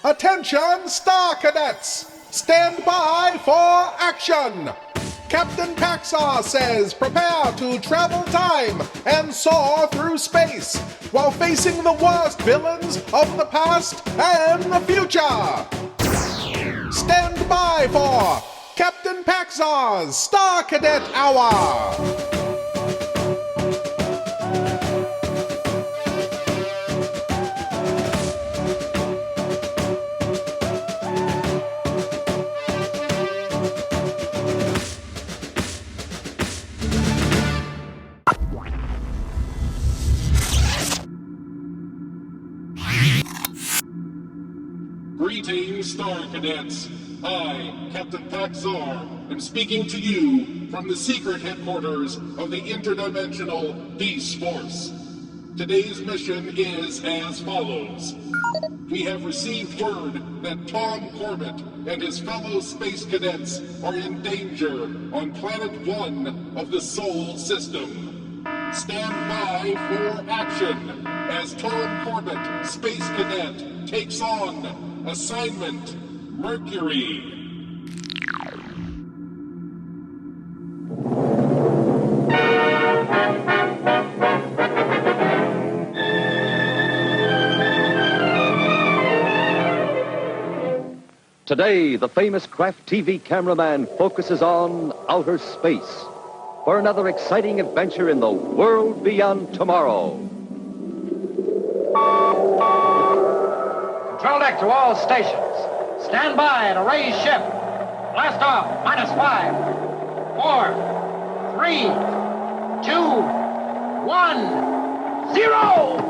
Attention, Star Cadets! Stand by for action! Captain Paxar says prepare to travel time and soar through space while facing the worst villains of the past and the future. Stand by for Captain Paxar's Star Cadet Hour! Greetings, Star Cadets. I, Captain Paxar, am speaking to you from the secret headquarters of the Interdimensional Peace Force. Today's mission is as follows. We have received word that Tom Corbett and his fellow space cadets are in danger on Planet 1 of the Sol System. Stand by for action as Tom Corbett, Space Cadet, takes on Assignment Mercury. Today, the famous Kraft TV cameraman focuses on outer space for another exciting adventure in the world beyond tomorrow. Control deck to all stations. Stand by at a raised ship. Blast off. -5, 4, 3, 2, 1, 0!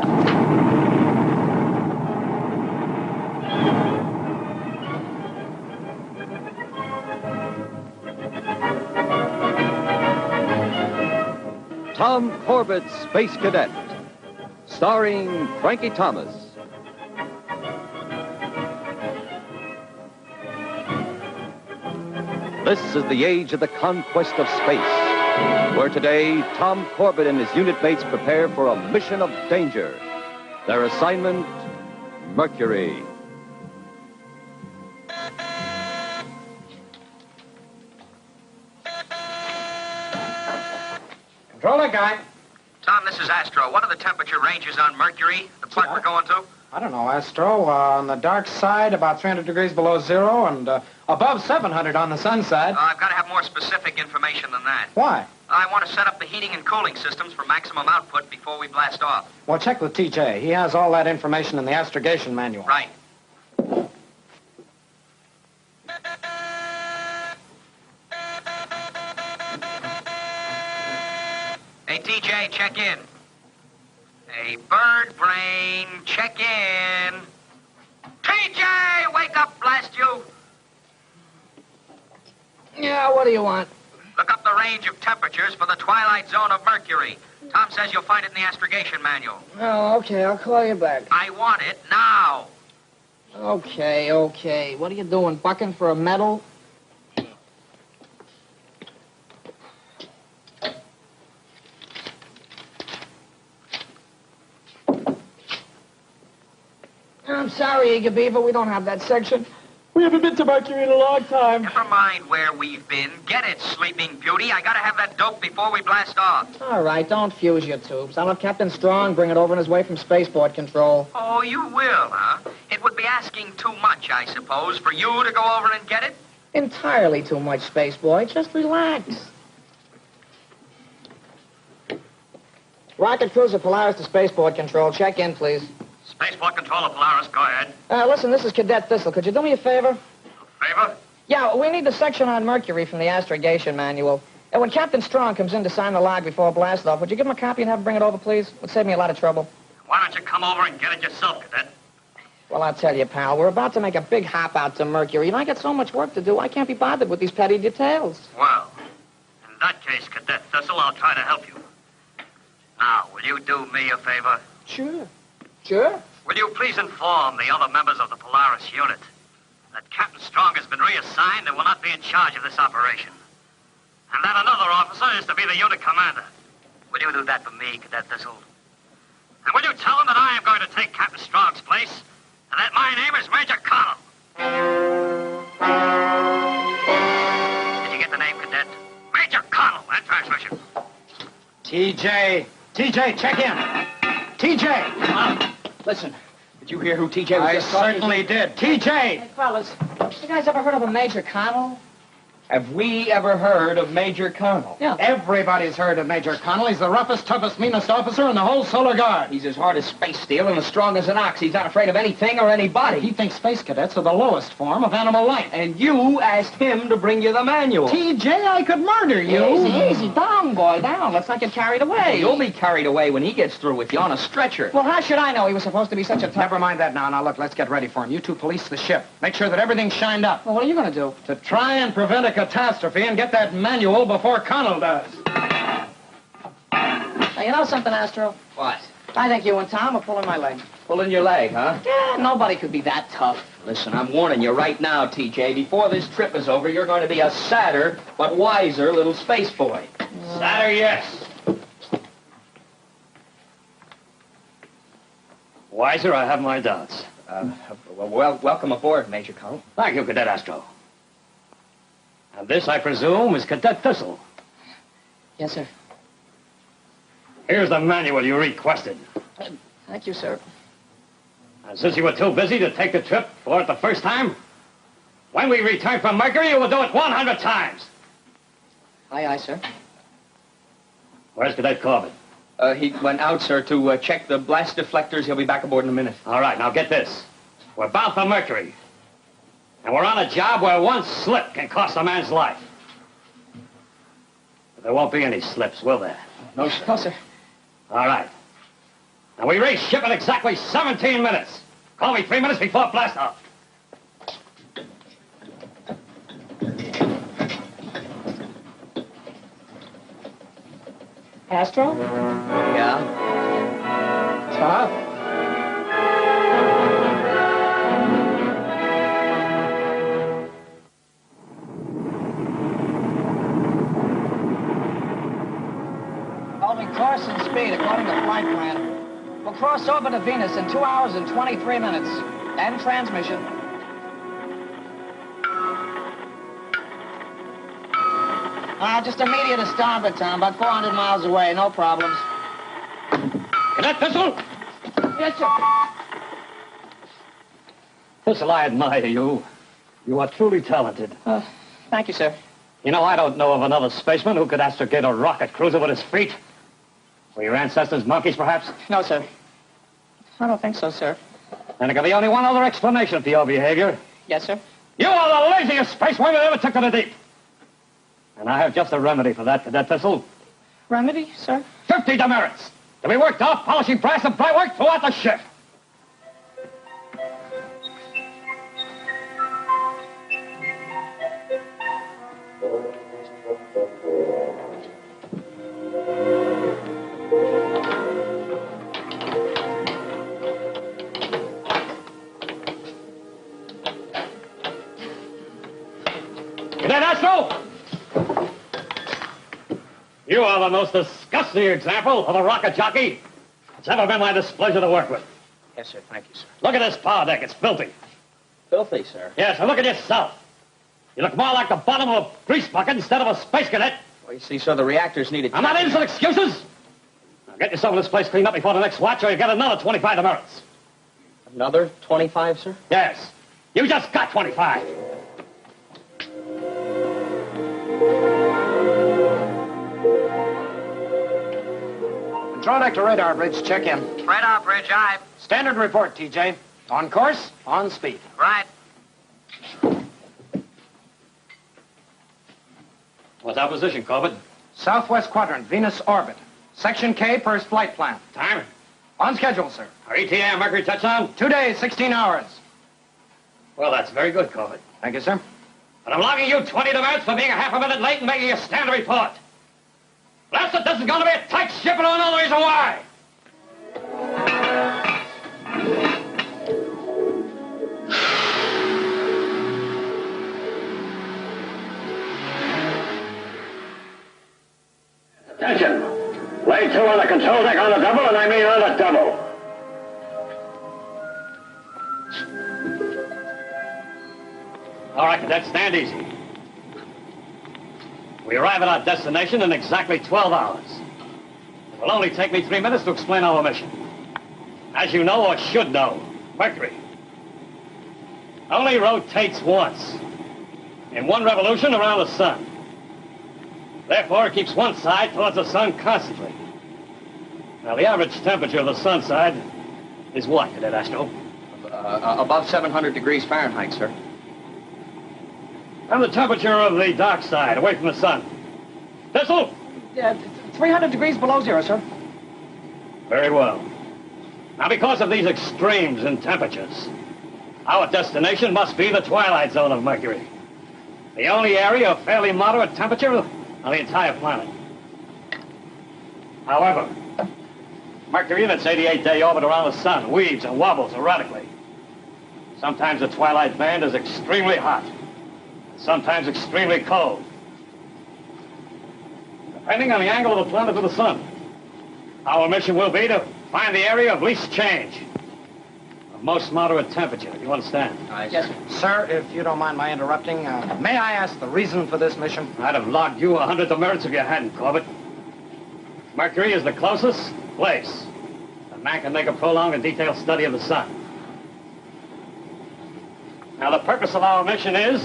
Tom Corbett, Space Cadet, starring Frankie Thomas. This is the age of the conquest of space, where today Tom Corbett and his unit mates prepare for a mission of danger. Their assignment, Mercury. Controller guy. Tom, this is Astro. What are the temperature ranges on Mercury, the planet we're going to? I don't know, Astro. On the dark side, about 300 degrees below zero, and above 700 on the sun side. I've got to have more specific information than that. Why? I want to set up the heating and cooling systems for maximum output before we blast off. Well, check with TJ. He has all that information in the astrogation manual. Right. Hey, TJ, check in. Hey, Bird Brain, check in. TJ, wake up, blast you. Yeah, what do you want? Look up the range of temperatures for the twilight zone of Mercury. Tom says you'll find it in the astrogation manual. Oh, okay, I'll call you back. I want it now. Okay. What are you doing, bucking for a medal? I'm sorry, Eager Beaver, we don't have that section. We haven't been to Mercury in a long time. Never mind where we've been. Get it, Sleeping Beauty. I gotta have that dope before we blast off. All right, don't fuse your tubes. I'll have Captain Strong bring it over on his way from spaceport control. Oh, you will, huh? It would be asking too much, I suppose, for you to go over and get it? Entirely too much, space boy. Just relax. Rocket cruiser Polaris to spaceport control. Check in, please. Spaceport controller, Polaris, go ahead. Listen, this is Cadet Thistle. Could you do me a favor? Favor? Yeah, we need the section on Mercury from the astrogation manual. And when Captain Strong comes in to sign the log before blast off, would you give him a copy and have him bring it over, please? It would save me a lot of trouble. Why don't you come over and get it yourself, Cadet? Well, I'll tell you, pal, we're about to make a big hop out to Mercury, and I got so much work to do, I can't be bothered with these petty details. Well, in that case, Cadet Thistle, I'll try to help you. Now, will you do me a favor? Sure. Will you please inform the other members of the Polaris unit that Captain Strong has been reassigned and will not be in charge of this operation? And that another officer is to be the unit commander. Will you do that for me, Cadet Thistle? And will you tell him that I am going to take Captain Strong's place and that my name is Major Connell? TJ, check in. TJ! Listen, did you hear who TJ was I just talking certainly to? did. TJ! Hey, fellas, you guys ever heard of a Major Connell? Have we ever heard of Major Connell? Yeah. Everybody's heard of Major Connell. He's the roughest, toughest, meanest officer in the whole Solar Guard. He's as hard as space steel and as strong as an ox. He's not afraid of anything or anybody. He thinks space cadets are the lowest form of animal life. And you asked him to bring you the manual. TJ, I could murder you. Easy, down, boy, down. Let's not get carried away. Well, you'll be carried away when he gets through with you on a stretcher. Well, how should I know he was supposed to be such a tough... Never mind that now. Now, look, let's get ready for him. You two police the ship. Make sure that everything's shined up. Well, what are you going to do? To try and prevent a catastrophe and get that manual before Connell does. Now, you know something, Astro? What? I think you and Tom are pulling my leg. Pulling your leg, huh? Yeah, nobody could be that tough. Listen, I'm warning you right now, TJ. Before this trip is over, you're going to be a sadder but wiser little space boy. Sadder, yes. Wiser, I have my doubts. Welcome aboard, Major Connell. Thank you, Cadet Astro. And this, I presume, is Cadet Thistle. Yes, sir. Here's the manual you requested. Thank you, sir. And since you were too busy to take the trip for it the first time, when we return from Mercury, you will do it 100 times. Aye, sir. Where's Cadet Corbett? He went out, sir, to check the blast deflectors. He'll be back aboard in a minute. All right, now get this. We're bound for Mercury. And we're on a job where one slip can cost a man's life. But there won't be any slips, will there? No, sir. No, sir. All right. Now, we reach ship in exactly 17 minutes. Call me 3 minutes before blast-off. Astro? Yeah? Tough. Holding course and speed according to flight plan. We'll cross over to Venus in 2 hours and 23 minutes. End transmission. Just immediate to starboard, Tom. About 400 miles away. No problems. Cadet Thistle! Yes, sir. Thistle, I admire you. You are truly talented. Thank you, sir. You know, I don't know of another spaceman who could astrogate a rocket cruiser with his feet. Were your ancestors monkeys, perhaps? No, sir. I don't think so, sir. And there can be only one other explanation for your behavior. Yes, sir. You are the laziest spaceman that ever took to the deep. And I have just a remedy for that, Cadet Thistle. Remedy, sir? 50 demerits. To be worked off, polishing brass and bright work throughout the ship. Cadet Astro! You are the most disgusting example of a rocket jockey it's ever been my displeasure to work with. Yes, sir. Thank you, sir. Look at this power deck. It's filthy. Filthy, sir. Yes, and look at yourself. You look more like the bottom of a grease bucket instead of a space cadet. Well, you see, sir, the reactors needed... I'm not in for excuses. Now get yourself in this place cleaned up before the next watch, or you get another 25 demerits. Another 25, sir? Yes. You just got 25. Control deck to radar bridge, check in. Radar bridge, aye. Standard report, TJ. On course, on speed. Right. What's our position, Corbett? Southwest quadrant, Venus orbit. Section K, first flight plan. Time? On schedule, sir. Our ETA Mercury touchdown? 2 days, 16 hours. Well, that's very good, Corbett. Thank you, sir. But I'm logging you 20 demerits for being a half a minute late and making a standard report. Blast it, this is going to be a tight ship, and I know the reason why. Attention. Lay 2 on the control deck on the double, and I mean on the double. All right, Cadet, stand easy. We arrive at our destination in exactly 12 hours. It will only take me 3 minutes to explain our mission. As you know or should know, Mercury only rotates once in one revolution around the sun. Therefore, it keeps one side towards the sun constantly. Now, the average temperature of the sun side is what, Cadet Astro? Above 700 degrees Fahrenheit, sir. And the temperature of the dark side, away from the sun? Thistle? 300 degrees below zero, sir. Very well. Now, because of these extremes in temperatures, our destination must be the twilight zone of Mercury. The only area of fairly moderate temperature on the entire planet. However, Mercury in its 88-day orbit around the sun weaves and wobbles erratically. Sometimes the twilight band is extremely hot, sometimes extremely cold, depending on the angle of the planet to the sun. Our mission will be to find the area of least change, of most moderate temperature. Do you understand? Yes, sir. Sir, if you don't mind my interrupting, may I ask the reason for this mission? I'd have logged you 100 demerits if you hadn't, Corbett. Mercury is the closest place that man can make a prolonged and detailed study of the sun. Now, the purpose of our mission is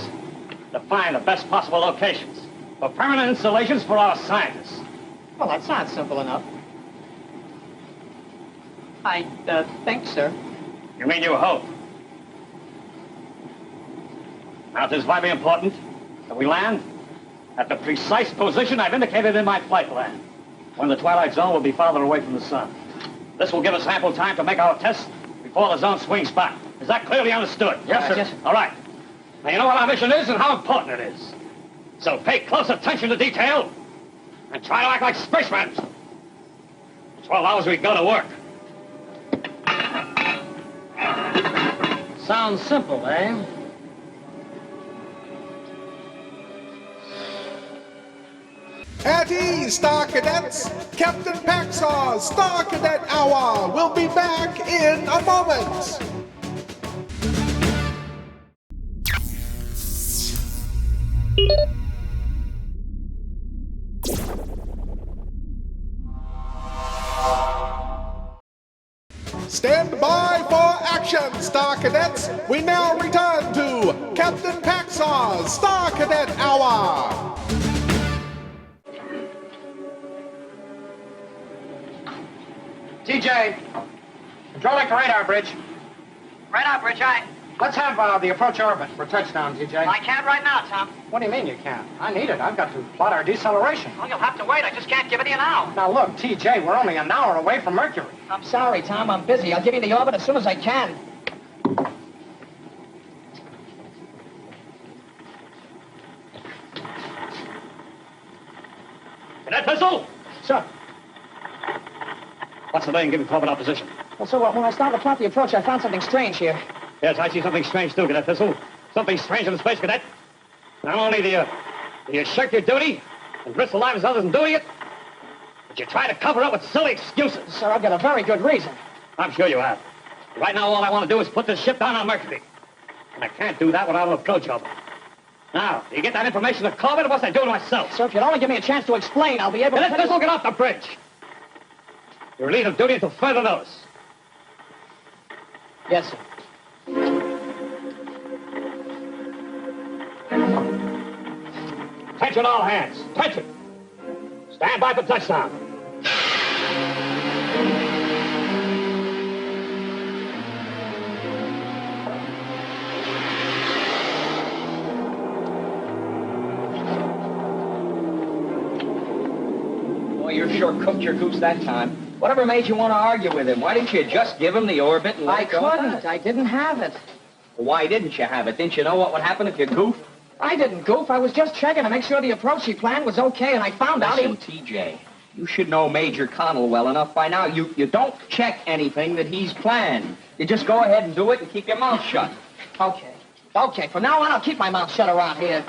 to find the best possible locations for permanent installations for our scientists. Well, that sounds simple enough. I think, sir. You mean you hope? Now, it is vitally important that we land at the precise position I've indicated in my flight plan, when the twilight zone will be farther away from the sun. This will give us ample time to make our tests before the zone swings back. Is that clearly understood? Yes, sir. Yes, sir. All right. Now, you know what our mission is and how important it is. So pay close attention to detail and try to act like spacemen. 12 hours we go to work. Sounds simple, eh? At ease, Star Cadets! Captain Paxar's Star Cadet Hour will be back in a moment! Stand by for action, Star Cadets! We now return to Captain Paxar's Star Cadet Hour! TJ, controlling to radar bridge. Radar bridge, aye. Let's have the approach orbit for touchdown, TJ. I can't right now, Tom. What do you mean you can't? I need it. I've got to plot our deceleration. Well, you'll have to wait. I just can't give it to you now. Now, look, TJ, we're only an hour away from Mercury. I'm sorry, Tom. I'm busy. I'll give you the orbit as soon as I can. Cadet Pistol! Sir. What's the name giving Corbett opposition? Well, sir, when I started to plot the approach, I found something strange here. Yes, I see something strange too, Cadet Thistle. Something strange in the Space Cadet. Not only do you shirk your duty and risk the lives of others in doing it, but you try to cover up with silly excuses. Sir, I've got a very good reason. I'm sure you have. Right now, all I want to do is put this ship down on Mercury. And I can't do that without an approach over. Now, do you get that information to Corbett, or what's I do to myself? Sir, if you'd only give me a chance to explain, I'll be able to... Cadet Thistle, get off the bridge. You're relieved of duty until further notice. Yes, sir. Attention all hands. Attention. Stand by for touchdown. Boy, you sure cooked your goose that time. Whatever made you want to argue with him? Why didn't you just give him the orbit and let go? I couldn't. I didn't have it. Why didn't you have it? Didn't you know what would happen if you goofed? I didn't goof. I was just checking to make sure the approach he planned was okay, and I found out he... TJ, you should know Major Connell well enough by now. You don't check anything that he's planned. You just go ahead and do it and keep your mouth shut. Okay. Okay, from now on, I'll keep my mouth shut around here.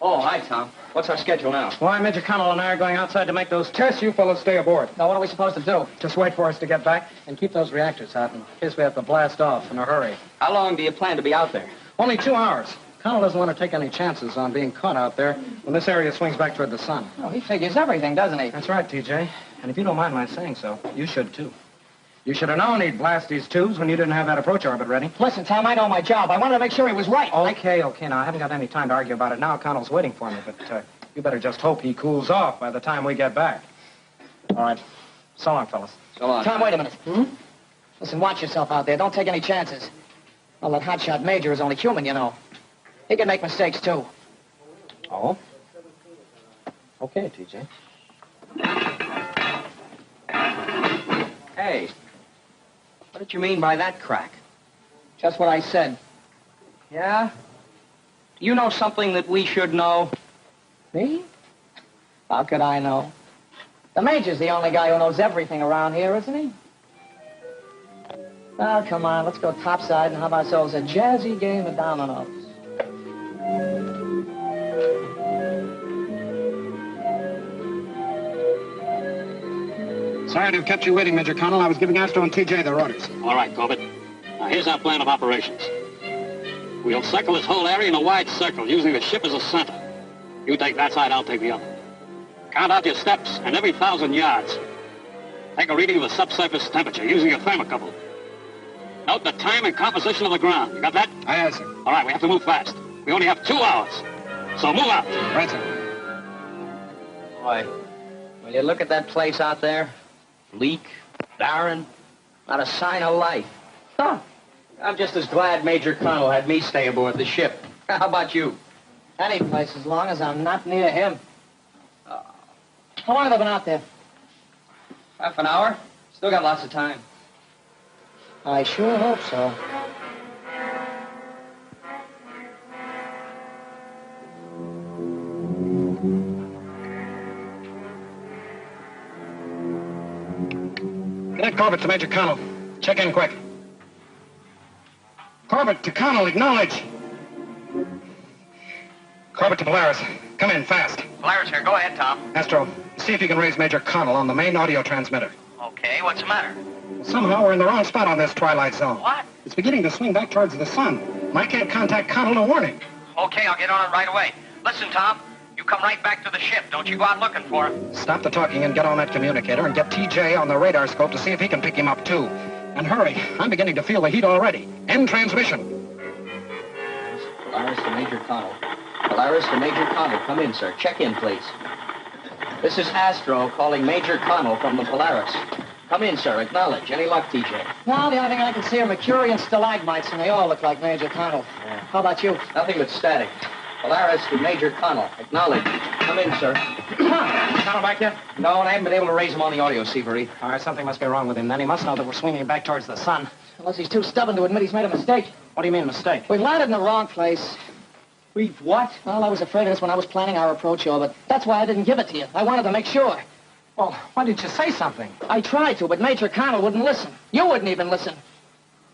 Oh, hi, Tom. What's our schedule now? Why, Major Connell and I are going outside to make those tests. You fellows stay aboard. Now, what are we supposed to do? Just wait for us to get back and keep those reactors out in case we have to blast off in a hurry. How long do you plan to be out there? Only 2 hours. Connell doesn't want to take any chances on being caught out there when this area swings back toward the sun. Oh, he figures everything, doesn't he? That's right, TJ. And if you don't mind my saying so, you should, too. You should have known he'd blast these tubes when you didn't have that approach orbit ready. Listen, Tom, I know my job. I wanted to make sure he was right. Okay. Now, I haven't got any time to argue about it now. Connell's waiting for me, but you better just hope he cools off by the time we get back. All right. So long, fellas. So long. Tom, wait a minute. Listen, watch yourself out there. Don't take any chances. Well, that hotshot Major is only human, you know. He can make mistakes, too. Oh? Okay, TJ. Hey, what did you mean by that crack? Just what I said. Yeah? Do you know something that we should know? Me? How could I know? The Major's the only guy who knows everything around here, isn't he? Oh, come on, let's go topside and have ourselves a jazzy game of dominoes. Sorry to have kept you waiting, Major Connell. I was giving Astro and TJ their orders. All right, Corbett. Now, here's our plan of operations. We'll circle this whole area in a wide circle, using the ship as a center. You take that side, I'll take the other. Count out your steps, and every 1,000 yards, take a reading of the subsurface temperature using your thermocouple. Note the time and composition of the ground. You got that? Aye, aye, sir. All right, we have to move fast. We only have 2 hours. So move out. Right, sir. Boy, will you look at that place out there? Bleak, barren, not a sign of life. Huh. I'm just as glad Major Connell had me stay aboard the ship. How about you? Any place, as long as I'm not near him. How long have I been out there? Half an hour. Still got lots of time. I sure hope so. Cadet Corbett to Major Connell. Check in quick. Corbett to Connell, acknowledge. Corbett to Polaris. Come in, fast. Polaris here. Go ahead, Tom. Astro, see if you can raise Major Connell on the main audio transmitter. Okay, what's the matter? Somehow we're in the wrong spot on this twilight zone. What? It's beginning to swing back towards the sun. I can't contact Connell to warn him. Okay, I'll get on it right away. Listen, Tom, you come right back to the ship. Don't you go out looking for him. Stop the talking and get on that communicator and get TJ on the radar scope to see if he can pick him up, too. And hurry. I'm beginning to feel the heat already. End transmission. Polaris to Major Connell. Polaris to Major Connell. Come in, sir. Check in, please. This is Astro calling Major Connell from the Polaris. Come in, sir. Acknowledge. Any luck, TJ? Well, the only thing I can see are Mercury and stalagmites, and they all look like Major Connell. How about you? Nothing but static. Polaris to Major Connell. Acknowledge. Come in, sir. Connell back yet? No, and I haven't been able to raise him on the audio receiver either. All right, something must be wrong with him. Then he must know that we're swinging back towards the sun. Unless he's too stubborn to admit he's made a mistake. What do you mean, mistake? We've landed in the wrong place. We've what? Well, I was afraid of this when I was planning our approach orbit. That's why I didn't give it to you. I wanted to make sure. Well, why didn't you say something? I tried to, but Major Connell wouldn't listen. You wouldn't even listen.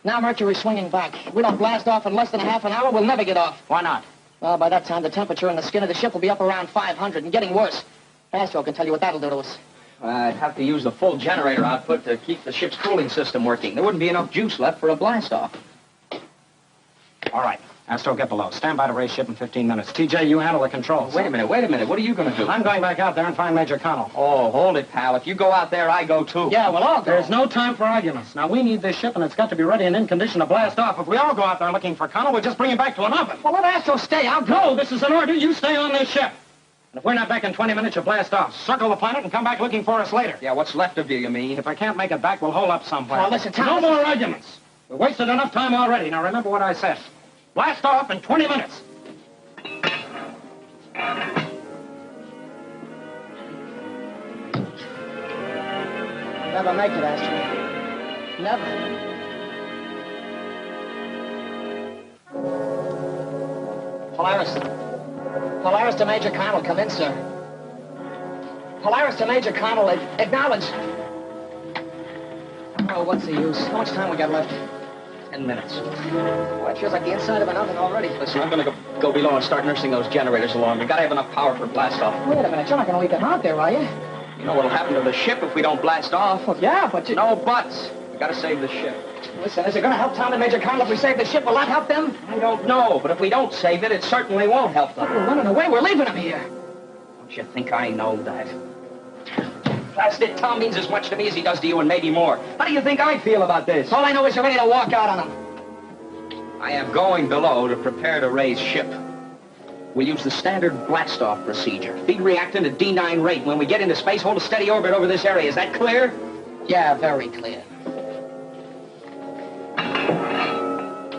Now Mercury's swinging back. If we don't blast off in less than a half an hour, we'll never get off. Why not? Well, by that time, the temperature in the skin of the ship will be up around 500 and getting worse. Astro can tell you what that'll do to us. I'd have to use the full generator output to keep the ship's cooling system working. There wouldn't be enough juice left for a blast-off. All right. Astro, get below. Stand by to raise ship in 15 minutes. TJ, you handle the controls. Wait a minute. What are you going to do? I'm going back out there and find Major Connell. Oh, hold it, pal. If you go out there, I go too. Yeah, we'll all go. There's no time for arguments. Now, we need this ship, and it's got to be ready and in condition to blast off. If we all go out there looking for Connell, we'll just bring him back to an oven. Well, let Astro stay. I'll go. No, this is an order. You stay on this ship. And if we're not back in 20 minutes, you blast off. Circle the planet and come back looking for us later. Yeah, what's left of you mean? If I can't make it back, we'll hole up somewhere. Oh, listen, Tom. No more arguments. We've wasted enough time already. Now, remember what I said. Blast off in 20 minutes. Never make it, Astro. Never. Polaris to Major Connell. Come in, sir. Polaris to Major Connell. Acknowledge. Oh, what's the use? How much time we got left? 10 minutes. Well, it feels like the inside of an oven already. Listen, I'm going to go below and start nursing those generators along. We've got to have enough power for blast-off. Wait a minute. You're not going to leave them out there, are you? You know what'll happen to the ship if we don't blast off? Well, yeah, but you... No buts. We got to save the ship. Listen, is it going to help Tom and Major Connell if we save the ship? Will that help them? I don't know, but if we don't save it, it certainly won't help them. We're running away. We're leaving them here. Don't you think I know that? Blast it, Tom means as much to me as he does to you and maybe more. How do you think I feel about this? All I know is you're ready to walk out on him. I am going below to prepare to raise ship. We'll use the standard blast-off procedure. Feed reactant at D9 rate. When we get into space, hold a steady orbit over this area. Is that clear? Yeah, very clear.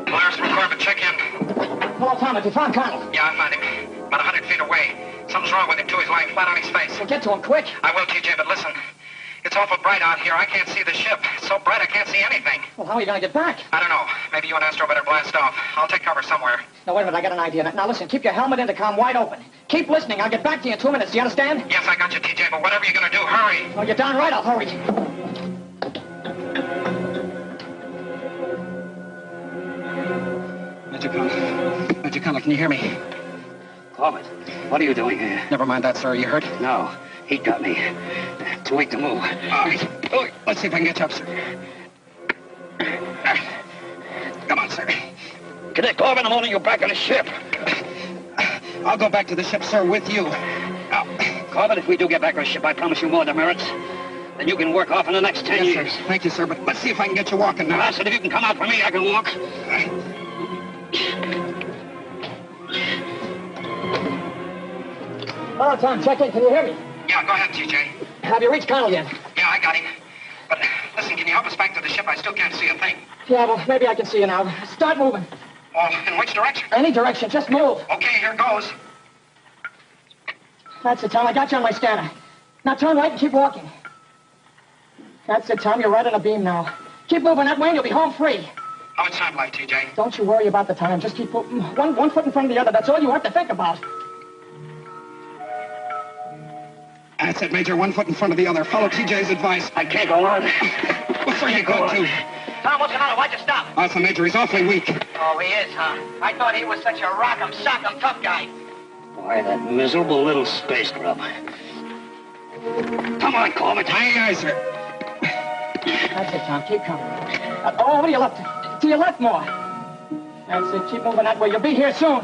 Polaris from Corbett, check in. Hello, Tom. Have you found Connell? Yeah, I found him. About 100 feet away. Something's wrong with him, too. He's lying flat on his face. Well, get to him quick. I will, TJ, but listen. It's awful bright out here. I can't see the ship. It's so bright I can't see anything. Well, how are you going to get back? I don't know. Maybe you and Astro better blast off. I'll take cover somewhere. Now, wait a minute. I got an idea. Now, listen. Keep your helmet intercom wide open. Keep listening. I'll get back to you in 2 minutes. Do you understand? Yes, I got you, TJ, but whatever you're going to do, hurry. Oh, you're darn right. I'll hurry. Major Connell, can you hear me? Corbett, what are you doing here? Never mind that, sir. You hurt? No, he got me. Too weak to move. All right. Oh, let's see if I can get you up, sir. Come on, sir. Cadet Corbett, I'm holding you back on the ship. I'll go back to the ship, sir, with you. Now, Corbett, if we do get back on the ship, I promise you more demerits. Then you can work off in the next 10 yes, years. sir. Thank you, sir, but let's see if I can get you walking now. I said if you can come out for me, I can walk. Hello, Tom. Check in. Can you hear me? Yeah, go ahead, TJ. Have you reached Connell yet? Yeah, I got him. But listen, can you help us back to the ship? I still can't see a thing. Yeah, well, maybe I can see you now. Start moving. Well, in which direction? Any direction. Just move. Okay, here goes. That's it, Tom. I got you on my scanner. Now turn right and keep walking. That's it, Tom. You're right on a beam now. Keep moving that way and you'll be home free. How much time left, TJ? Don't you worry about the time. Just keep moving. One foot in front of the other. That's all you have to think about. That's it, Major. 1 foot in front of the other. Follow TJ's advice. I can't go on. What's where you go to? Tom, what's the matter? Why'd you stop? Awesome, Major. He's awfully weak. Oh, he is, huh? I thought he was such a rock'em, sock'em tough guy. Why, that miserable little space grub. Come on, Corbett. Aye, aye, sir. That's it, Tom. Keep coming. Over to your left. To your left more. That's it. Keep moving that way. You'll be here soon.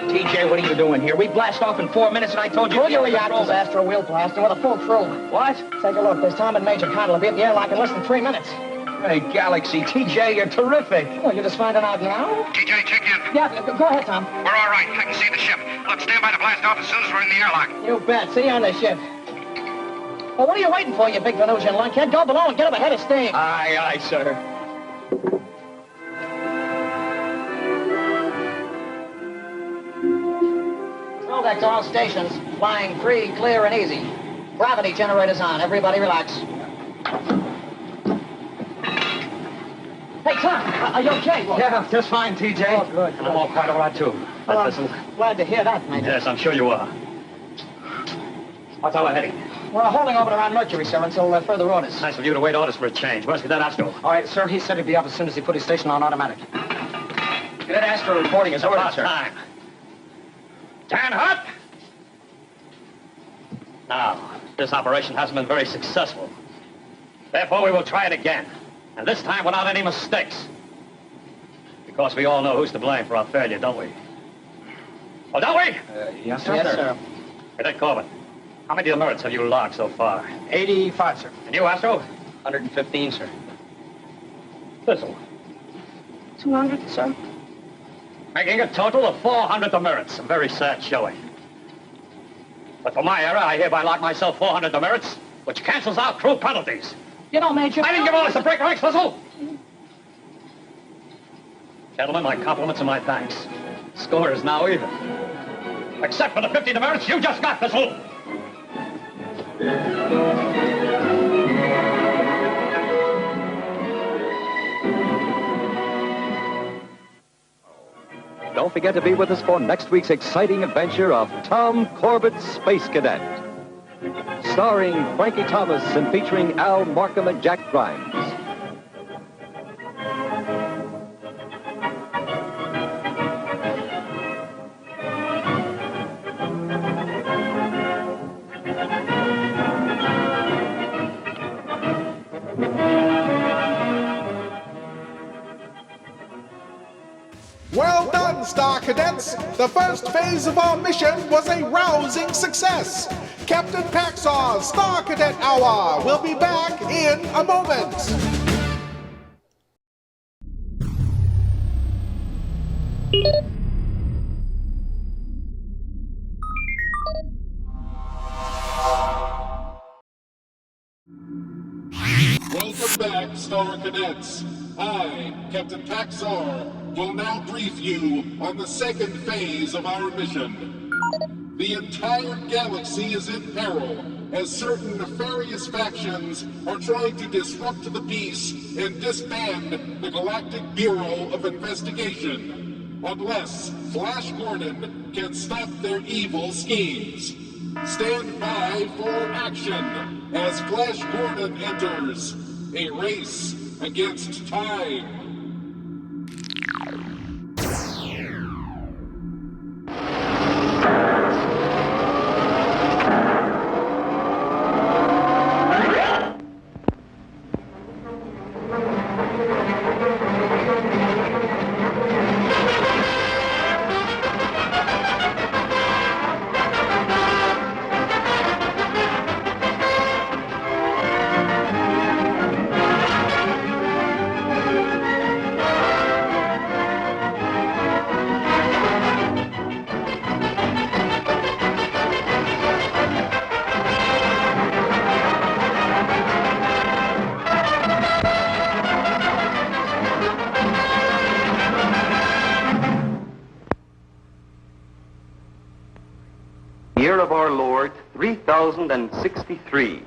TJ, what are you doing here? We blast off in 4 minutes, and I told you... Pull your reactors, Astro. We'll blast them with a full crew. What? Take a look. There's Tom and Major Connell. Will be at the airlock in less than 3 minutes. Hey, Galaxy, TJ, you're terrific. Well, you're just finding out now? TJ, check in. Yeah, go ahead, Tom. We're all right. I can see the ship. Look, stand by to blast off as soon as we're in the airlock. You bet. See you on the ship. Well, what are you waiting for, you big Venusian lunkhead? Go below and get up ahead of steam. Aye, aye, sir. Control deck to all stations. Flying free, clear, and easy. Gravity generators on. Everybody relax. Hey, Tom, are you okay? Yeah, just fine, TJ. Oh, good. I'm all quite all right, too. Well, I'm glad to hear that, Major. Yes, I'm sure you are. What's our heading? We're holding over around Mercury, sir, until further orders. Nice of you to wait orders for a change. Where's Cadet Astro? All right, sir, he said he'd be up as soon as he put his station on automatic. Cadet Astro reporting his orders, sir. Time. Turn hot! Now, this operation hasn't been very successful. Therefore, we will try it again. And this time without any mistakes. Because we all know who's to blame for our failure, don't we? Oh, don't we? Yes, sir. Yes, sir. Cadet Corbett, how many demerits have you logged so far? 85, sir. And you, Astro? 115, sir. Thistle. 200, sir. Making a total of 400 demerits. A very sad showing. But for my error, I hereby lock myself 400 demerits, which cancels out crew penalties. You know, Major... I didn't give orders to break ranks, Thistle! Gentlemen, my compliments and my thanks. Score is now even. Except for the 50 demerits you just got, Thistle! Don't forget to be with us for next week's exciting adventure of Tom Corbett, Space Cadet. Starring Frankie Thomas and featuring Al Markham and Jack Grimes. Well done, Star Cadets! The first phase of our mission was a rousing success. Captain Paxar's Star Cadet Hour will be back in a moment. Welcome back, Star Cadets. I, Captain Paxar, will now brief you on the second phase of our mission. The entire galaxy is in peril as certain nefarious factions are trying to disrupt the peace and disband the Galactic Bureau of Investigation, unless Flash Gordon can stop their evil schemes. Stand by for action as Flash Gordon enters a race against time. Year of our Lord 3063.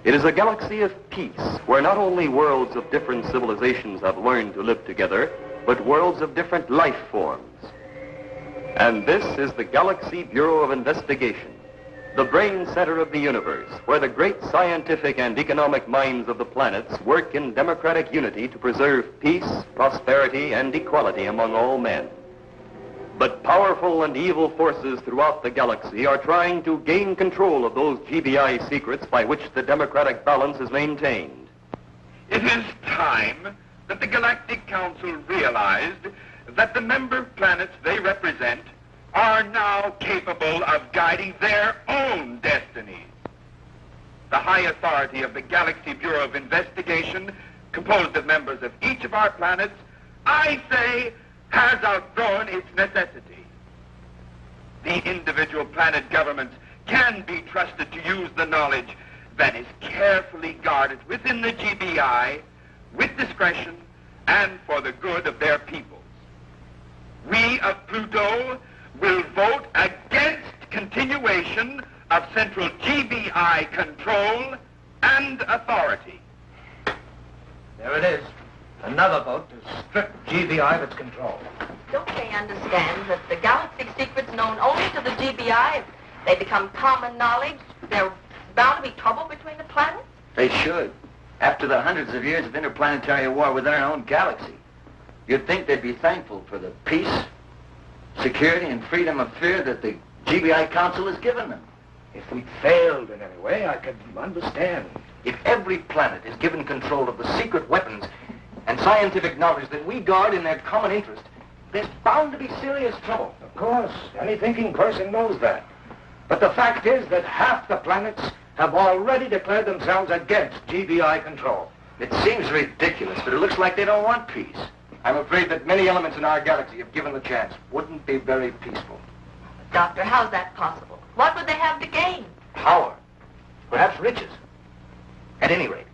It is a galaxy of peace, where not only worlds of different civilizations have learned to live together, but worlds of different life forms. And this is the Galaxy Bureau of Investigation, the brain center of the universe, where the great scientific and economic minds of the planets work in democratic unity to preserve peace, prosperity, and equality among all men. But powerful and evil forces throughout the galaxy are trying to gain control of those GBI secrets by which the democratic balance is maintained. It is time that the Galactic Council realized that the member planets they represent are now capable of guiding their own destinies. The high authority of the Galaxy Bureau of Investigation, composed of members of each of our planets, I say, has outgrown its necessity. The individual planet governments can be trusted to use the knowledge that is carefully guarded within the GBI with discretion and for the good of their peoples. We of Pluto will vote against continuation of central GBI control and authority. There it is. Another vote to strip GBI of its control. Don't they understand that the galactic secrets known only to the GBI, if they become common knowledge, there's bound to be trouble between the planets? They should. After the hundreds of years of interplanetary war within our own galaxy, you'd think they'd be thankful for the peace, security, and freedom of fear that the GBI Council has given them. If we failed in any way, I could understand. If every planet is given control of the secret weapons and scientific knowledge that we guard in their common interest, there's bound to be serious trouble. Of course, any thinking person knows that. But the fact is that half the planets have already declared themselves against GBI control. It seems ridiculous, but it looks like they don't want peace. I'm afraid that many elements in our galaxy, if given the chance, wouldn't be very peaceful. Doctor, how's that possible? What would they have to gain? Power. Perhaps riches. At any rate,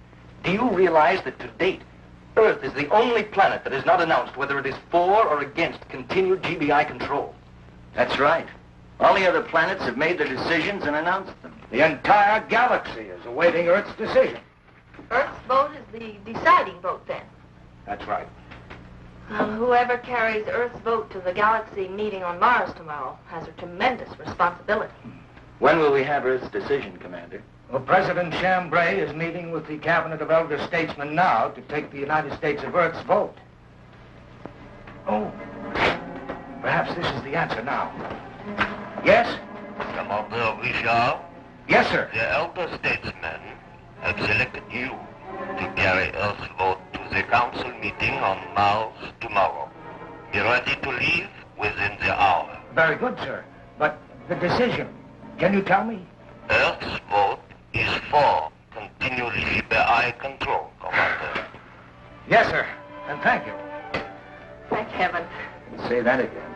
do you realize that to date, Earth is the only planet that has not announced whether it is for or against continued GBI control? That's right. All the other planets have made their decisions and announced them. The entire galaxy is awaiting Earth's decision. Earth's vote is the deciding vote, then? That's right. Whoever carries Earth's vote to the galaxy meeting on Mars tomorrow has a tremendous responsibility. When will we have Earth's decision, Commander? Well, President Chambray is meeting with the cabinet of elder statesmen now to take the United States of Earth's vote. Oh, perhaps this is the answer now. Yes? Commander Richard? Yes, sir. The elder statesmen have selected you to carry Earth's vote to the council meeting on Mars tomorrow. Be ready to leave within the hour. Very good, sir. But the decision, can you tell me? Earth's vote is for continued GBI control, Commander. Yes, sir. And thank you. Thank heaven. Say that again.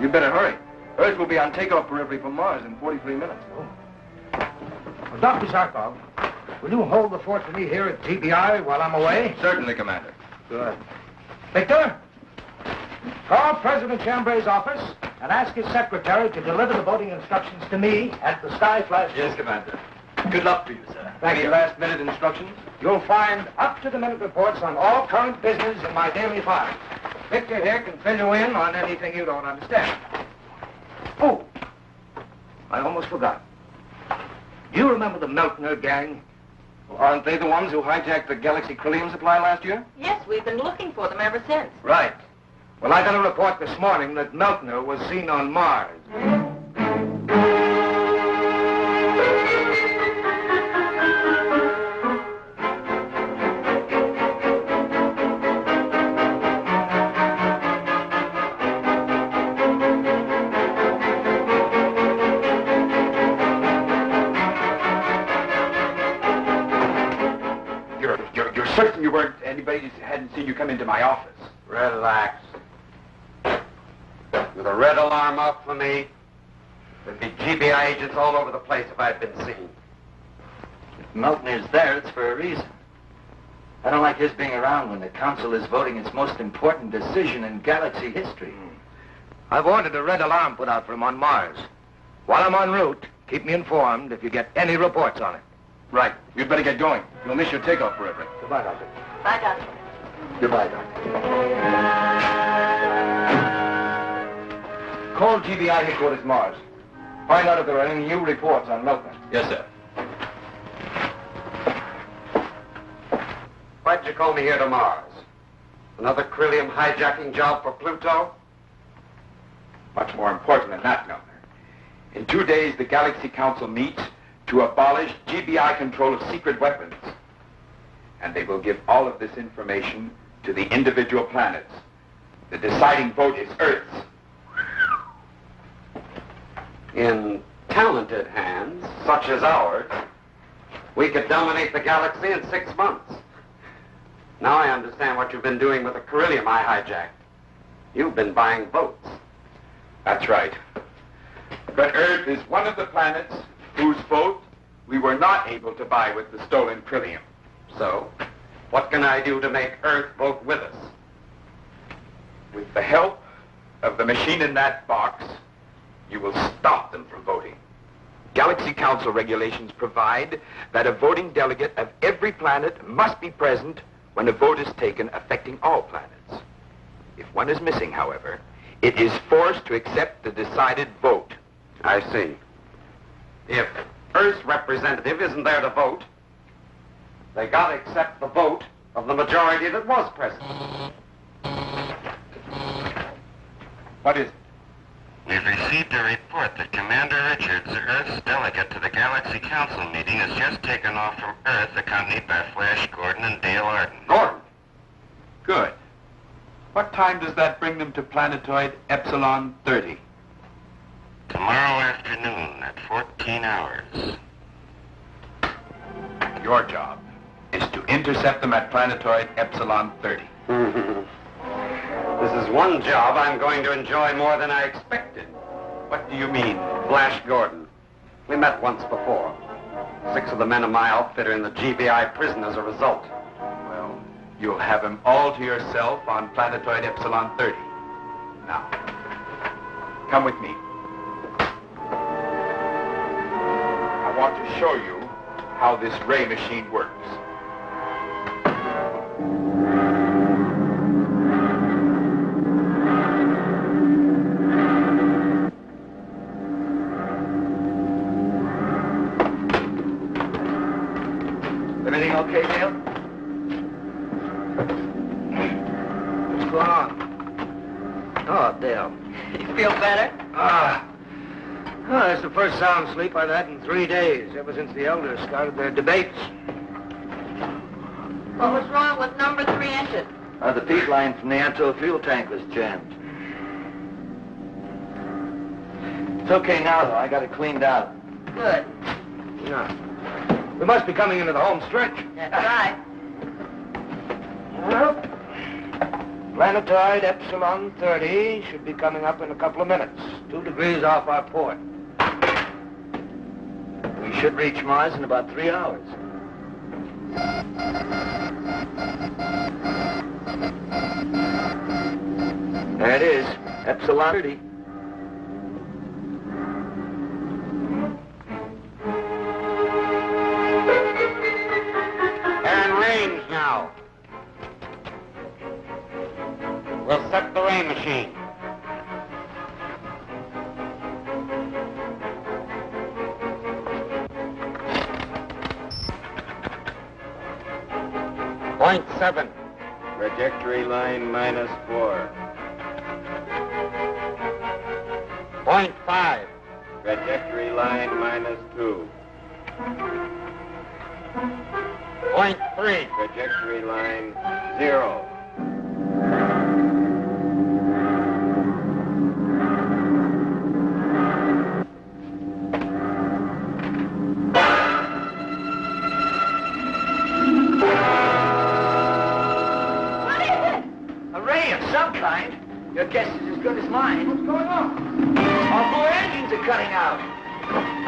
You better hurry. Earth will be on takeoff periphery from Mars in 43 minutes. Well, Dr. Zarkov, will you hold the fort for me here at GBI while I'm away? Certainly, Commander. Good. Victor, call President Chambray's office and ask his secretary to deliver the voting instructions to me at the Sky Flash. Yes, Commander. Good luck to you, sir. Thank Any you. last-minute instructions? You'll find up-to-the-minute reports on all current business in my daily files. Victor here can fill you in on anything you don't understand. Oh, I almost forgot. Do you remember the Meltner gang? Well, aren't they the ones who hijacked the Galaxy Trillium supply last year? Yes, we've been looking for them ever since. Right. Well, I got a report this morning that Meltner was seen on Mars. You're certain you weren't, anybody hadn't seen you come into my office? Relax. With a red alarm off for me, there'd be GBI agents all over the place if I'd been seen. If Meltner's there, it's for a reason. I don't like his being around when the Council is voting its most important decision in galaxy history. I've ordered a red alarm put out for him on Mars. While I'm en route, keep me informed if you get any reports on it. Right. You'd better get going. You'll miss your takeoff forever. Goodbye, Doctor. Bye, Doctor. Goodbye, Doctor. Call GBI headquarters Mars. Find out if there are any new reports on Meltner. Yes, sir. Why'd you call me here to Mars? Another Trillium hijacking job for Pluto? Much more important than that, Meltner. In 2 days, the Galaxy Council meets to abolish GBI control of secret weapons. And they will give all of this information to the individual planets. The deciding vote is Earth's. In talented hands, such as ours, we could dominate the galaxy in 6 months. Now I understand what you've been doing with the Trillium I hijacked. You've been buying votes. That's right. But Earth is one of the planets whose vote we were not able to buy with the stolen Trillium. So, what can I do to make Earth vote with us? With the help of the machine in that box, you will stop them from voting. Galaxy Council regulations provide that a voting delegate of every planet must be present when a vote is taken affecting all planets. If one is missing, however, it is forced to accept the decided vote. I see. If Earth's representative isn't there to vote, they gotta accept the vote of the majority that was present. What is it? We've received a report that Commander Richards, Earth's delegate to the Galaxy Council meeting, has just taken off from Earth, accompanied by Flash Gordon and Dale Arden. Gordon! Good. What time does that bring them to planetoid Epsilon 30? Tomorrow afternoon at 14 hours. Your job is to intercept them at planetoid Epsilon 30. This is one job I'm going to enjoy more than I expected. What do you mean? Flash Gordon. We met once before. 6 of the men of my outfit are in the GBI prison as a result. Well, you'll have him all to yourself on planetoid Epsilon 30. Now, come with me. I want to show you how this ray machine works. Everything okay, Dale? What's going on? Oh, Dale. You feel better? That's the first sound sleep I've had in 3 days, ever since the elders started their debates. What was wrong with number 3 engine? The feed line from the Anto fuel tank was jammed. It's okay now, though. I got it cleaned out. Good. No. We must be coming into the home stretch. That's right. Well, planetoid Epsilon 30 should be coming up in a couple of minutes. 2 degrees off our port. We should reach Mars in about 3 hours. There it is, Epsilon 30. And range now. We'll set the ray machine. .7. Trajectory line -4. .5. Trajectory line -2. .3. Trajectory line 0. Your guess is as good as mine. What's going on? Our 4 engines are cutting out.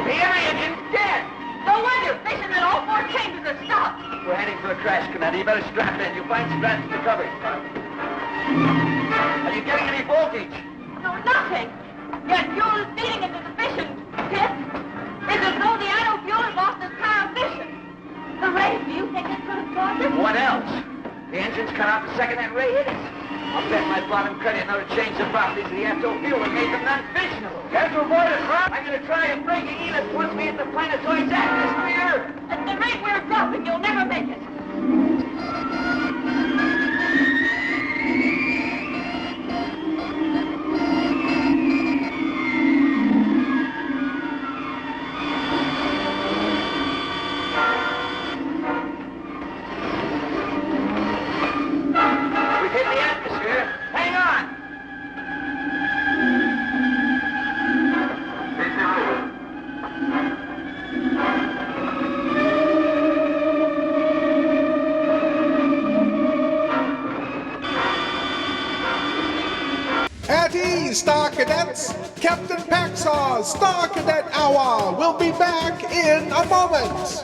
The every engine's dead. No wonder. Mission and all 4 chambers are stopped. We're heading for a crash, Commander. You better strap in. You'll find straps to cover it. Are you getting any voltage? No, nothing. Yet fuel is feeding into the fission pit. It's as though the anode fuel has lost its power of fission. The ray, do you think it could have caused it? What else? The engine's cut out the second that ray hit it. I'll bet my bottom credit know to change the properties of the anode fuel and make them non-fissionable. Have to avoid it, huh? I'm going to try and break an ellipse once we hit the planetoid's atmosphere. At the rate we're dropping, you'll never make it. We've hit the atmosphere. Hang on. At ease, Star Cadets! Captain Paxar's Star Cadet Hour will be back in a moment!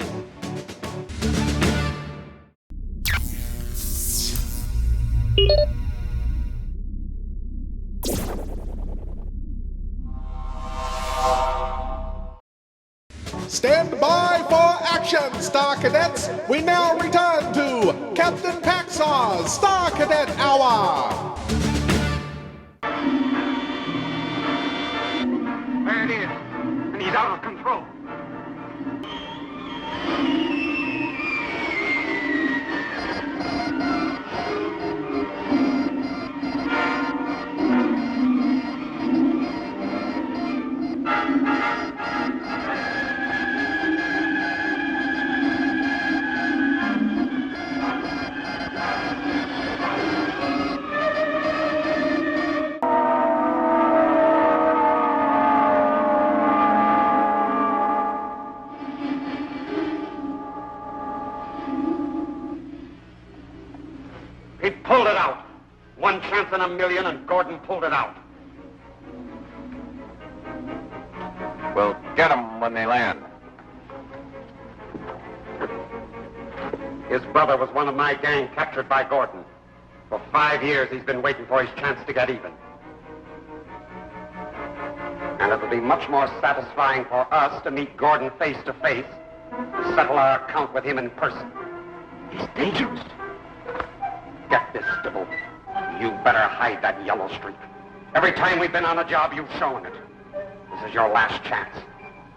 Stand by for action, Star Cadets! We now return to Captain Paxar's Star Cadet Hour! There it is. And he's out of control. He pulled it out. 1 chance in a million, and Gordon pulled it out. We'll get them when they land. His brother was one of my gang captured by Gordon. For 5 years, he's been waiting for his chance to get even. And it'll be much more satisfying for us to meet Gordon face to face, to settle our account with him in person. He's dangerous. Get this, Dibble. You better hide that yellow streak. Every time we've been on a job, you've shown it. This is your last chance.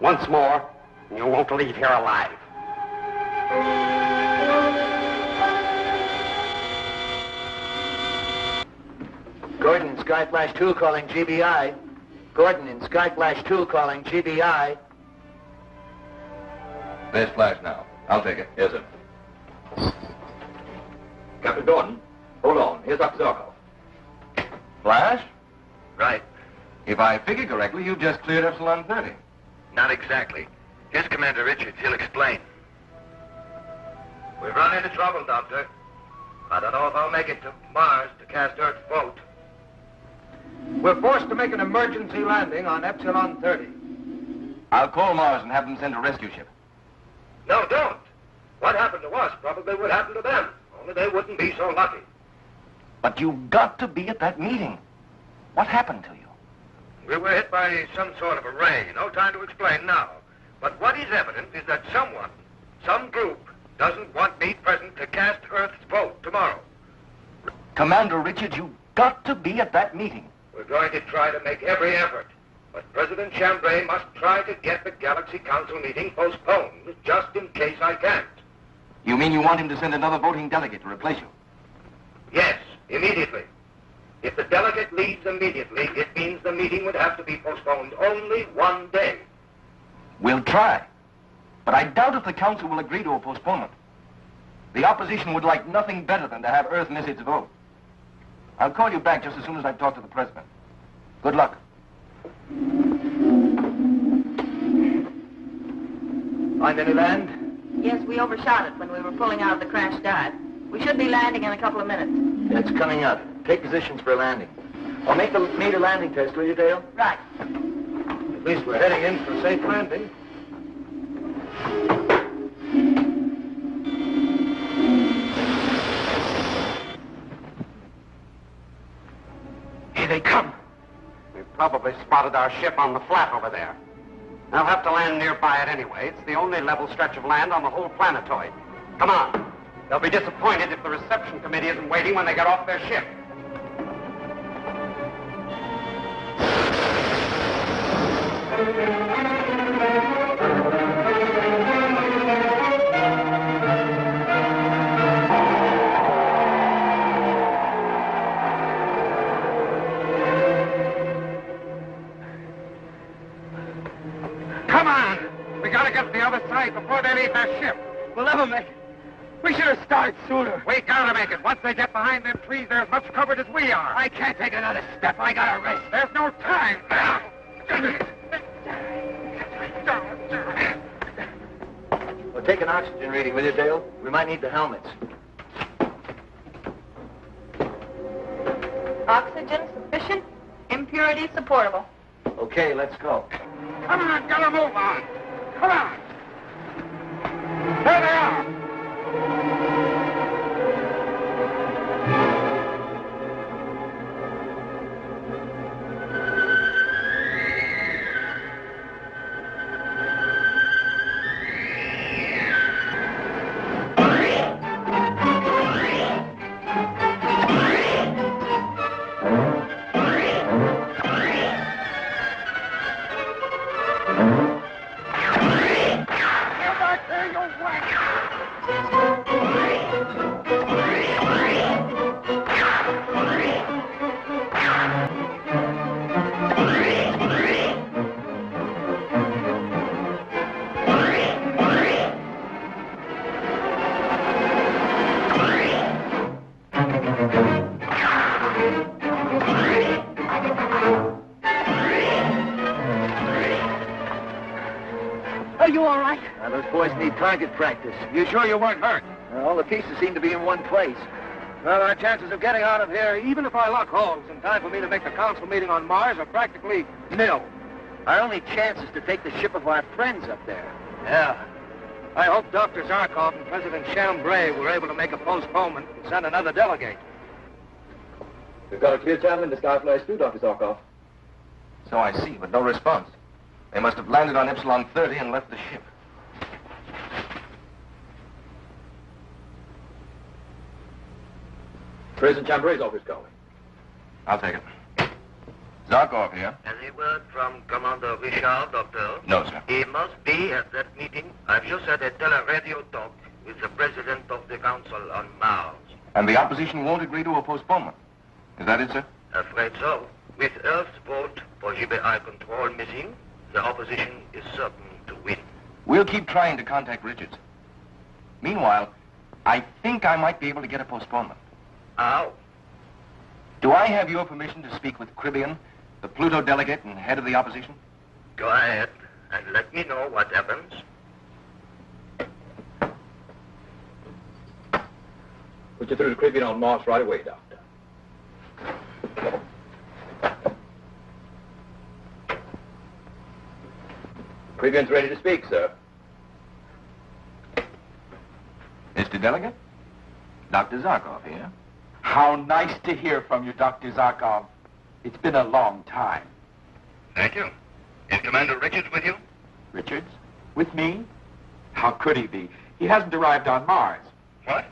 Once more, and you won't leave here alive. Gordon in Skyflash 2 calling GBI. Gordon in Skyflash 2 calling GBI. There's Flash now. I'll take it. Yes, sir. Captain Gordon, hold on. Here's Dr. Zarkov. Flash? Right. If I figure correctly, you just cleared Epsilon 30. Not exactly. Here's Commander Richards. He'll explain. We've run into trouble, Doctor. I don't know if I'll make it to Mars to cast Earth's vote. We're forced to make an emergency landing on Epsilon 30. I'll call Mars and have them send a rescue ship. No, don't. What happened to us probably would happen to them. Only they wouldn't be so lucky. But you've got to be at that meeting. What happened to you? We were hit by some sort of a ray. No time to explain now. But what is evident is that someone, some group, doesn't want me present to cast Earth's vote tomorrow. Commander Richards, you've got to be at that meeting. We're going to try to make every effort. But President Chambray must try to get the Galaxy Council meeting postponed, just in case I can't. You mean you want him to send another voting delegate to replace you? Yes, immediately. If the delegate leaves immediately, it means the meeting would have to be postponed only one day. We'll try. But I doubt if the Council will agree to a postponement. The opposition would like nothing better than to have Earth miss its vote. I'll call you back just as soon as I've talked to the President. Good luck. Find any land? Yes, we overshot it when we were pulling out of the crash dive. We should be landing in a couple of minutes. It's coming up. Take positions for a landing. I'll make the meter landing test, will you, Dale? Right. At least we're heading in for a safe landing. Here they come. We've probably spotted our ship on the flat over there. They'll have to land nearby it anyway. It's the only level stretch of land on the whole planetoid. Come on. They'll be disappointed if the reception committee isn't waiting when they get off their ship. Come on! We gotta get to the other side before they leave their ship. We'll never make it. We should have started sooner. We gotta make it. Once they get behind them trees, they're as much covered as we are. I can't take another step. I gotta rest. There's no time. Well, take an oxygen reading, will you, Dale? We might need the helmets. Oxygen sufficient, impurity supportable. Okay, let's go. Come on, gotta move on. Come on. There they are. Are you all right? Those boys need target practice. You sure you weren't hurt? All the pieces seem to be in one place. Well, our chances of getting out of here, even if I lock holes in time for me to make the council meeting on Mars, are practically nil. Our only chance is to take the ship of our friends up there. Yeah. I hope Dr. Zarkov and President Chambray were able to make a postponement and send another delegate. We've got a clear channel in the sky flash too, Dr. Zarkov. So I see, but no response. They must have landed on Epsilon 30 and left the ship. President Chambray's office calling. I'll take it. Zarkov here. Any word from Commander Richard, Doctor? No, sir. He must be at that meeting. I've just had a tele-radio talk with the President of the Council on Mars. And the opposition won't agree to a postponement. Is that it, sir? Afraid so. With Earth's vote for GBI control missing, the opposition is certain to win. We'll keep trying to contact Richards. Meanwhile, I think I might be able to get a postponement. How? Do I have your permission to speak with Cribbian, the Pluto delegate and head of the opposition? Go ahead. and let me know what happens. Put you through to Caribbean on Mars right away, Doctor. Caribbean's ready to speak, sir. Mr. Delegate, Dr. Zarkov here. How nice to hear from you, Dr. Zarkov. It's been a long time. Thank you. Is Commander Richards with you? Richards? With me? How could he be? He hasn't arrived on Mars. What?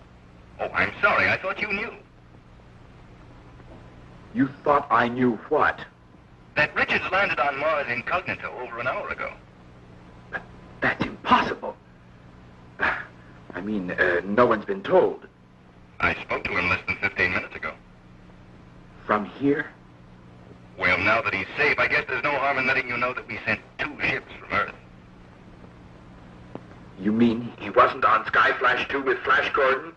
Oh, I'm sorry. I thought you knew. You thought I knew what? That Richards landed on Mars incognito over an hour ago. That's impossible. I mean, no one's been told. I spoke to him less than 15 minutes ago. From here? Well, now that he's safe, I guess there's no harm in letting you know that we sent 2 ships from Earth. You mean he wasn't on Skyflash 2 with Flash Gordon?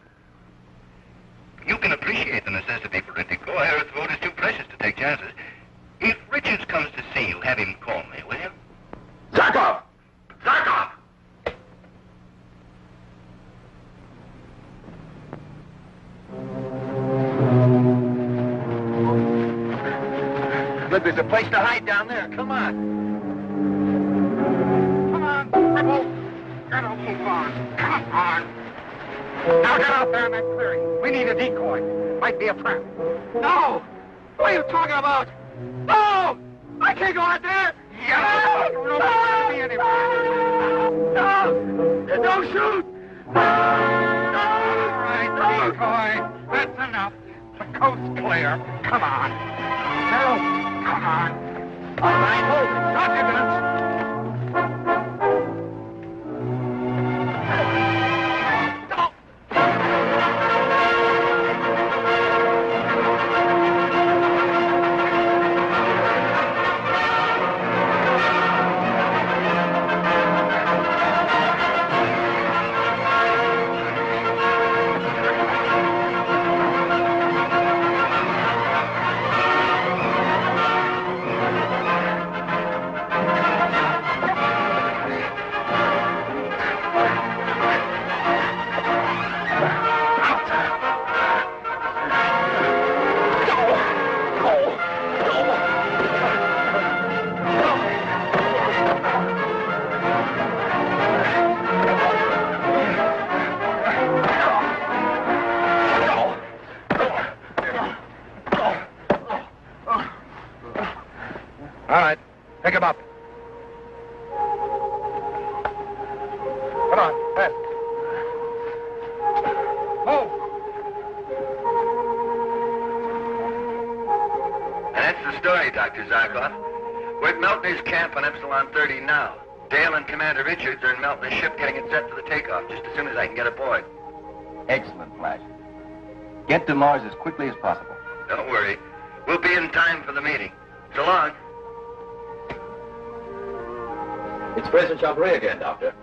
You can appreciate the necessity for it to go. Earth's vote is too precious to take chances. If Richards comes to see you, have him call me, will you? Zarkov! Zarkov! Look, there's a place to hide down there. Come on. Come on, cripple. Gotta move on. Come on. Now get out there in that clearing. We need a decoy. Might be a trap. No! What are you talking about? No! I can't go out there! Yeah! No! No! Don't shoot! No! All right, decoy. That's enough. The coast's clear. Come on. No! Come on. All right, hold. Drop your guns. All right, pick him up. Come on, fast. Move. That's the story, Dr. Zarkov. We're at Meltner's camp on Epsilon 30 now. Dale and Commander Richards are in Meltner's ship getting it set for the takeoff just as soon as I can get aboard. Excellent, Flash. Get to Mars as quickly as possible. Don't worry. We'll be in time for the meeting. So long. It's President Chambray again, Doctor.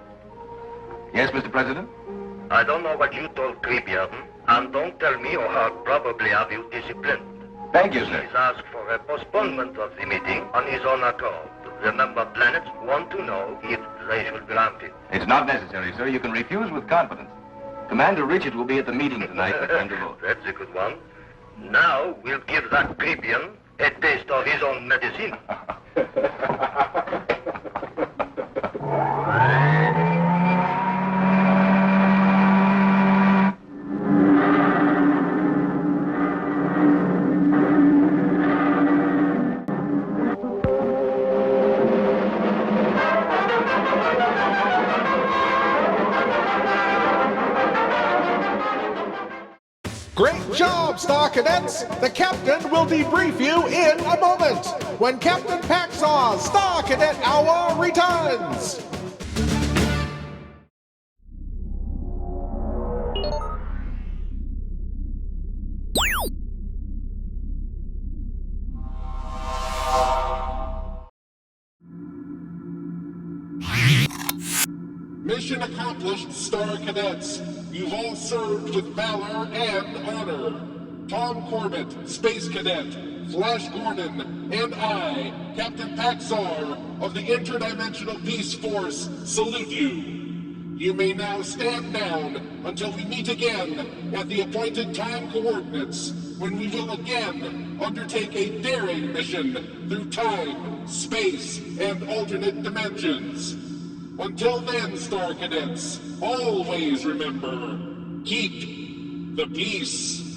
Yes, Mr. President? I don't know what you told Creepian, and don't tell me or how probably have you disciplined. Thank you, sir. He's asked for a postponement of the meeting on his own accord. The member planets want to know if they should grant it. It's not necessary, sir. You can refuse with confidence. Commander Richard will be at the meeting tonight for time to vote. That's a good one. Now we'll give that Creepian a taste of his own medicine. Great job, Star Cadets! The captain will debrief you in a moment when Captain Paxar's Star Cadet Hour returns! Mission accomplished, Star Cadets. You've all served with valor and honor. Tom Corbett, Space Cadet. Flash Gordon, and I, Captain Paxar of the Interdimensional Peace Force, salute you. You may now stand down until we meet again at the appointed time coordinates, when we will again undertake a daring mission through time, space, and alternate dimensions. Until then, Star Cadets, always remember, keep the peace.